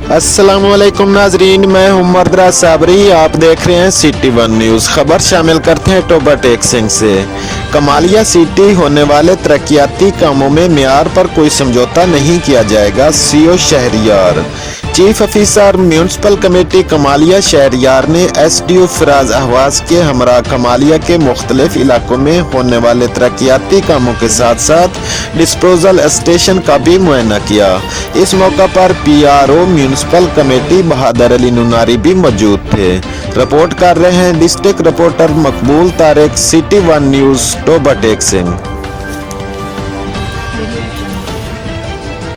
السلام علیکم ناظرین، میں عمر دراز صابری، آپ دیکھ رہے ہیں سٹی ون نیوز۔ خبر شامل کرتے ہیں ٹوبہ سنگھ سے۔ کمالیہ سٹی ہونے والے ترقیاتی کاموں میں معیار پر کوئی سمجھوتہ نہیں کیا جائے گا، C O Shehryar. Chief officer municipal committee Kamalia Shehryar نے ایس ڈی او فراز احواز کے ہمراہ کمالیہ کے مختلف علاقوں میں ہونے والے ترقیاتی کاموں کے ساتھ ساتھ ڈسپوزل اسٹیشن کا بھی معائنہ کیا۔ اس موقع پر P R O municipal committee Bahadur Ali Nanari بھی موجود تھے۔ رپورٹ کر رہے ہیں district reporter Maqbool Tariq, City One News, Toba Singh.